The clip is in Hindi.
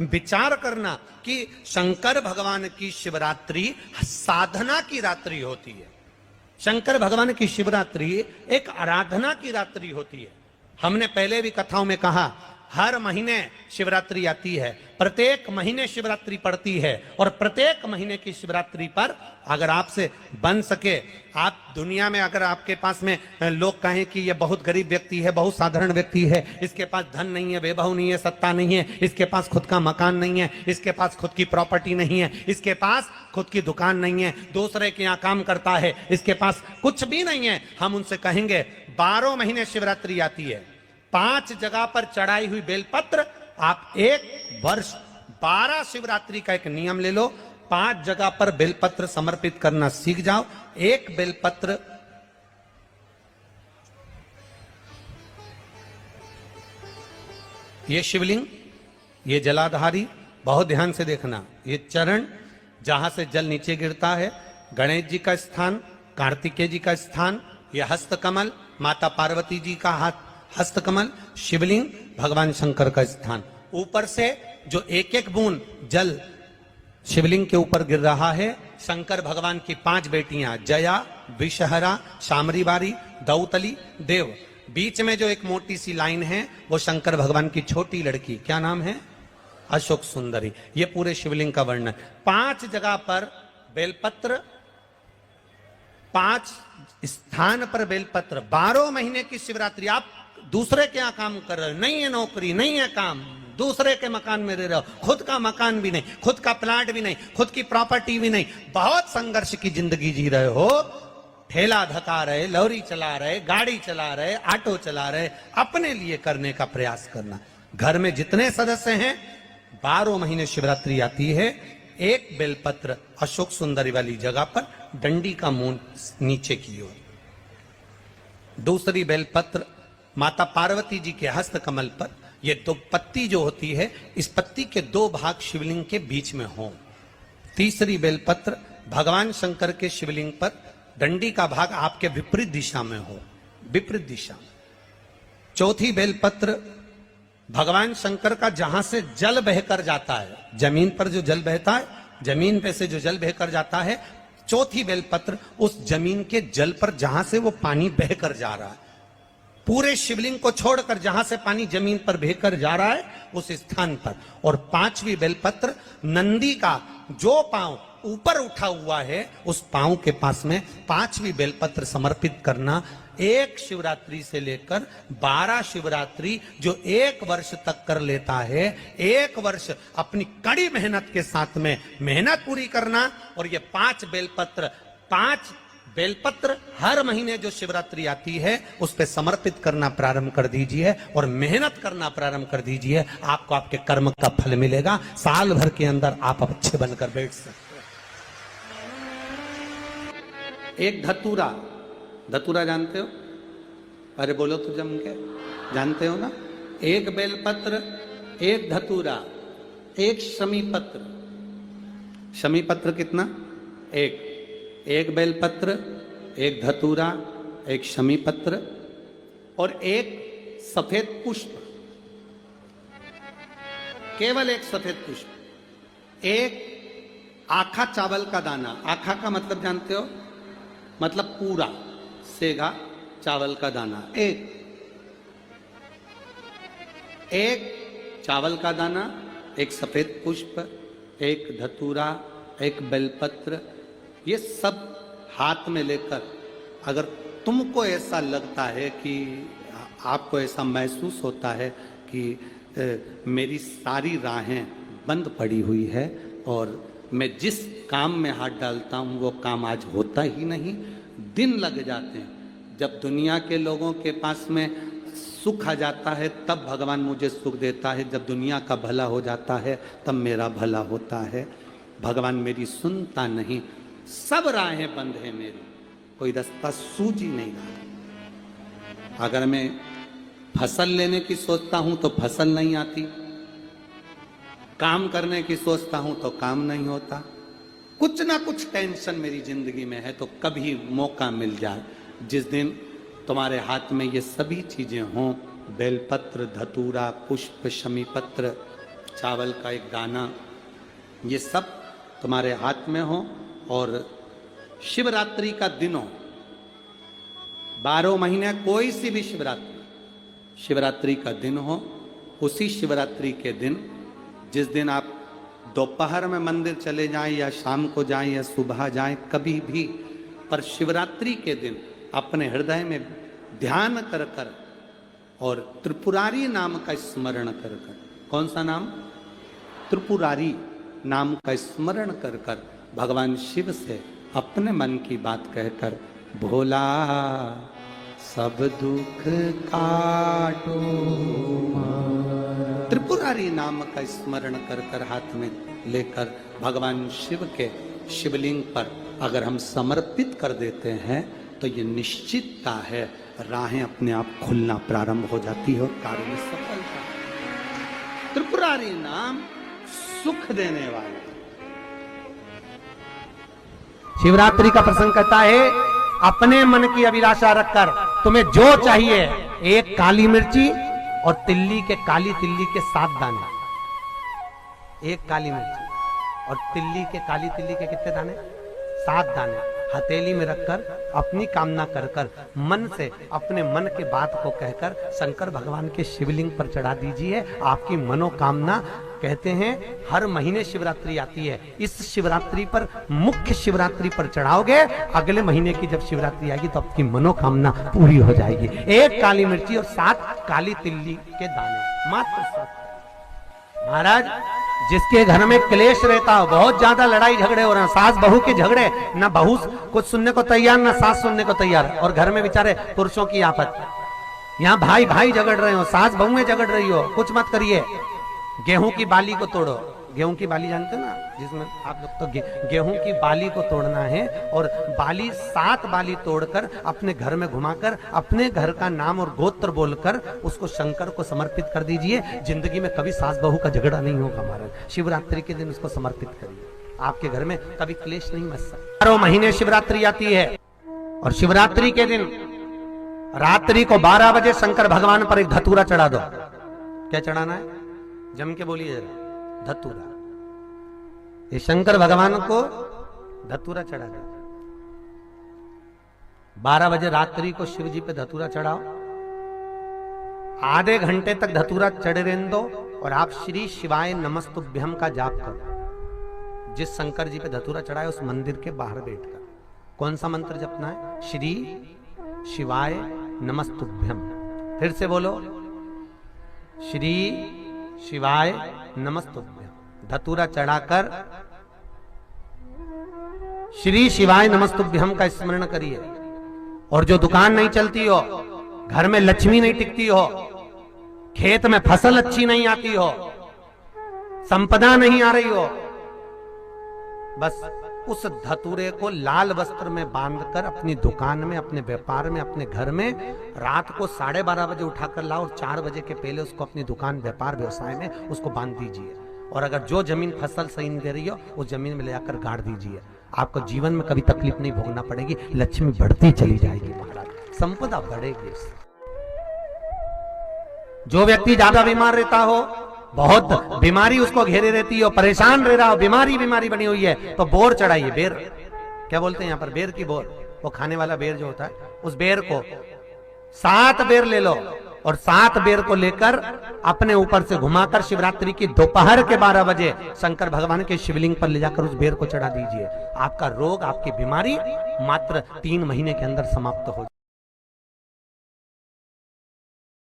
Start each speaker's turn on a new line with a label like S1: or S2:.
S1: विचार करना कि शंकर भगवान की शिवरात्रि साधना की रात्रि होती है। शंकर भगवान की शिवरात्रि एक आराधना की रात्रि होती है। हमने पहले भी कथाओं में कहा, हर महीने शिवरात्रि आती है, प्रत्येक महीने शिवरात्रि पड़ती है, और प्रत्येक महीने की शिवरात्रि पर अगर आपसे बन सके, आप दुनिया में अगर आपके पास में लोग कहें कि ये बहुत गरीब व्यक्ति है, बहुत साधारण व्यक्ति है, इसके पास धन नहीं है, वैभव नहीं है, सत्ता नहीं है, इसके पास खुद का मकान नहीं है, इसके पास खुद की प्रॉपर्टी नहीं है, इसके पास खुद की दुकान नहीं है, दूसरे के यहाँ काम करता है, इसके पास कुछ भी नहीं है, हम उनसे कहेंगे 12 महीने शिवरात्रि आती है, 5 जगह पर चढ़ाई हुई बेलपत्र, आप एक वर्ष 12 शिवरात्रि का एक नियम ले लो, 5 जगह पर बेलपत्र समर्पित करना सीख जाओ। एक बेलपत्र ये शिवलिंग, ये जलाधारी, बहुत ध्यान से देखना, ये चरण जहां से जल नीचे गिरता है, गणेश जी का स्थान, कार्तिकेय जी का स्थान, ये हस्तकमल माता पार्वती जी का हाथ हस्तकमल, शिवलिंग भगवान शंकर का स्थान। ऊपर से जो एक एक बूंद जल शिवलिंग के ऊपर गिर रहा है, शंकर भगवान की 5 बेटियां जया, विषहरा, शामरीबारी, दौतली, देव। बीच में जो एक मोटी सी लाइन है वो शंकर भगवान की छोटी लड़की, क्या नाम है? अशोक सुंदरी। ये पूरे शिवलिंग का वर्णन। 5 जगह पर बेलपत्र, 5 स्थान पर बेलपत्र, 12 महीने की शिवरात्रि। आप दूसरे के यहाँ काम कर रहे हो, नहीं है नौकरी, नहीं है काम, दूसरे के मकान में रह रहे हो, खुद का मकान भी नहीं, खुद का प्लाट भी नहीं, खुद की प्रॉपर्टी भी नहीं, बहुत संघर्ष की जिंदगी जी रहे हो, ठेला धका रहे, लॉरी चला रहे, गाड़ी चला रहे, ऑटो चला रहे, अपने लिए करने का प्रयास करना। घर में जितने सदस्य हैं, 12 महीने शिवरात्रि आती है, एक बेलपत्र अशोक सुंदरी वाली जगह पर, डंडी का मुंह नीचे की ओर। दूसरी बेलपत्र माता पार्वती जी के हस्त कमल पर। ये 2 पत्ती जो होती है, इस पत्ती के 2 भाग शिवलिंग के बीच में हो। तीसरी बेलपत्र भगवान शंकर के शिवलिंग पर, डंडी का भाग आपके विपरीत दिशा में हो, विपरीत दिशा। चौथी बेलपत्र भगवान शंकर का जहां से जल बहकर जाता है, जमीन पर जो जल बहता है, जमीन पे से जो जल बहकर जाता है, चौथी बेलपत्र उस जमीन के जल पर जहां से वो पानी बहकर जा रहा है, पूरे शिवलिंग को छोड़कर जहां से पानी जमीन पर बहकर जा रहा है उस स्थान पर। और 5वीं बेलपत्र नंदी का जो पांव ऊपर उठा हुआ है, उस पांव के पास में 5वीं बेलपत्र समर्पित करना। एक शिवरात्रि से लेकर 12 शिवरात्रि जो 1 वर्ष तक कर लेता है, 1 वर्ष अपनी कड़ी मेहनत के साथ में मेहनत पूरी करना। और ये 5 बेलपत्र हर महीने जो शिवरात्रि आती है उस पे समर्पित करना प्रारंभ कर दीजिए और मेहनत करना प्रारंभ कर दीजिए। आपको आपके कर्म का फल मिलेगा। साल भर के अंदर आप अच्छे बनकर बैठ सकते हैं। एक धतूरा, धतूरा जानते हो? अरे बोलो तो जम के, जानते हो ना? एक बेलपत्र, एक धतूरा, एक शमीपत्र। शमीपत्र कितना? एक बेलपत्र, एक धतूरा, एक शमीपत्र और एक सफेद पुष्प, केवल एक सफेद पुष्प। एक आखा चावल का दाना, आखा का मतलब जानते हो? मतलब पूरा सेगा चावल का दाना। एक चावल का दाना, एक सफेद पुष्प, एक धतूरा, एक बेलपत्र, ये सब हाथ में लेकर अगर तुमको ऐसा लगता है कि आपको ऐसा महसूस होता है कि मेरी सारी राहें बंद पड़ी हुई है और मैं जिस काम में हाथ डालता हूँ वो काम आज होता ही नहीं, दिन लग जाते हैं। जब दुनिया के लोगों के पास में सुख आ जाता है तब भगवान मुझे सुख देता है, जब दुनिया का भला हो जाता है तब मेरा भला होता है। भगवान मेरी सुनता नहीं, सब राहें बंद है मेरी, कोई रास्ता सूझ ही नहीं रहा। अगर मैं फसल लेने की सोचता हूं तो फसल नहीं आती, काम करने की सोचता हूं तो काम नहीं होता, कुछ ना कुछ टेंशन मेरी जिंदगी में है। तो कभी मौका मिल जाए जिस दिन तुम्हारे हाथ में ये सभी चीजें हों, बेलपत्र, धतूरा, पुष्प, शमीपत्र चावल का एक दाना, ये सब तुम्हारे हाथ में हो और शिवरात्रि का दिन हो, 12 महीने कोई सी भी शिवरात्रि का दिन हो, उसी शिवरात्रि के दिन, जिस दिन आप दोपहर में मंदिर चले जाएं या शाम को जाएं या सुबह जाएं, कभी भी, पर शिवरात्रि के दिन अपने हृदय में ध्यान कर कर और त्रिपुरारी नाम का स्मरण कर कर, कौन सा नाम? त्रिपुरारी नाम का स्मरण कर कर भगवान शिव से अपने मन की बात कहकर, भोला सब दुख काटो, त्रिपुरारी नाम का स्मरण कर कर हाथ में लेकर भगवान शिव के शिवलिंग पर अगर हम समर्पित कर देते हैं तो ये निश्चितता है राहें अपने आप खुलना प्रारंभ हो जाती है और कार्य में सफलता। त्रिपुरारी नाम सुख देने वाला।
S2: शिवरात्रि का प्रसंग कहता है, अपने मन की अभिलाषा रखकर तुम्हें जो चाहिए, एक काली मिर्ची और काली तिल्ली के 7 दाने, एक काली मिर्ची और काली तिल्ली के कितने दाने? 7 दाने हथेली में रखकर अपनी कामना कर कर मन से अपने मन के बात को कहकर शंकर भगवान के शिवलिंग पर चढ़ा दीजिए। आपकी मनोकामना, कहते हैं हर महीने शिवरात्रि आती है, इस शिवरात्रि पर, मुख्य शिवरात्रि पर चढ़ाओगे, अगले महीने की जब शिवरात्रि आएगी तो आपकी मनोकामना पूरी हो जाएगी। एक काली मिर्ची और 7 काली तिल्ली के दाने, मात्र 7। महाराज, जिसके घर में क्लेश रहता हो, बहुत ज्यादा लड़ाई झगड़े हो रहे हैं, सास बहू के झगड़े, ना बहू कुछ सुनने को तैयार ना सास सुनने को तैयार, और घर में बेचारे पुरुषों की आफत, यहाँ भाई भाई झगड़ रहे हो, सास बहुएं झगड़ रही हो, कुछ मत करिए। गेहूं की बाली को तोड़ो, गेहूं की बाली जानते हो ना, जिसमें आप लोग तो गेहूं की बाली को तोड़ना है, और बाली 7 बाली तोड़कर अपने घर में घुमाकर अपने घर का नाम और गोत्र बोलकर उसको शंकर को समर्पित कर दीजिए। जिंदगी में कभी सास बहू का झगड़ा नहीं होगा महाराज। शिवरात्रि के दिन उसको समर्पित करिए, आपके घर में कभी क्लेश नहीं मच सकता। 12 महीने शिवरात्रि आती है, और शिवरात्रि के दिन रात्रि को 12 बजे शंकर भगवान पर एक धतूरा चढ़ा दो। क्या चढ़ाना है? जम के बोलिए जरा, धतूरा। ये शंकर भगवान को धतूरा चढ़ा दो। 12 बजे रात्रि को शिव जी पे धतूरा चढ़ाओ, आधे घंटे तक धतूरा चढ़े रहने दो, और आप श्री शिवाय नमस्तुभ्यम का जाप करो। जिस शंकर जी पे धतूरा चढ़ाए उस मंदिर के बाहर बैठकर कौन सा मंत्र जपना है? श्री शिवाय नमस्तुभ्यम। फिर से बोलो, श्री शिवाय नमस्तुभ्यम। धतूरा चढ़ाकर श्री शिवाय नमस्तुभ्यम का स्मरण करिए। और जो दुकान नहीं चलती हो, घर में लक्ष्मी नहीं टिकती हो, खेत में फसल अच्छी नहीं आती हो, संपदा नहीं आ रही हो, बस उस धतूरे को लाल वस्त्र में बांधकर अपनी दुकान में, अपने व्यापार में, अपने घर में रात को 12:30 बजे उठाकर लाओ, और 4 बजे के पहले उसको अपनी दुकान, व्यापार, व्यवसाय में उसको बांध दीजिए। और अगर जो जमीन फसल सही नहीं दे रही हो, उस जमीन में ले जाकर गाड़ दीजिए। आपको जीवन में कभी तकलीफ नहीं भोगना पड़ेगी, लक्ष्मी बढ़ती चली जाएगी महाराज, संपदा बढ़ेगी। जो व्यक्ति ज्यादा बीमार रहता हो, बहुत बीमारी उसको घेरे रहती है, परेशान रह रहा हो, बीमारी बनी हुई है, तो बोर चढ़ाइए। बेर, क्या बोलते हैं यहाँ पर? बेर की बोर, वो खाने वाला बेर जो होता है, उस बेर को 7 बेर ले लो, और 7 बेर को लेकर अपने ऊपर से घुमाकर शिवरात्रि की दोपहर के 12 बजे शंकर भगवान के शिवलिंग पर ले जाकर उस बेर को चढ़ा दीजिए। आपका रोग, आपकी बीमारी मात्र 3 महीने के अंदर समाप्त हो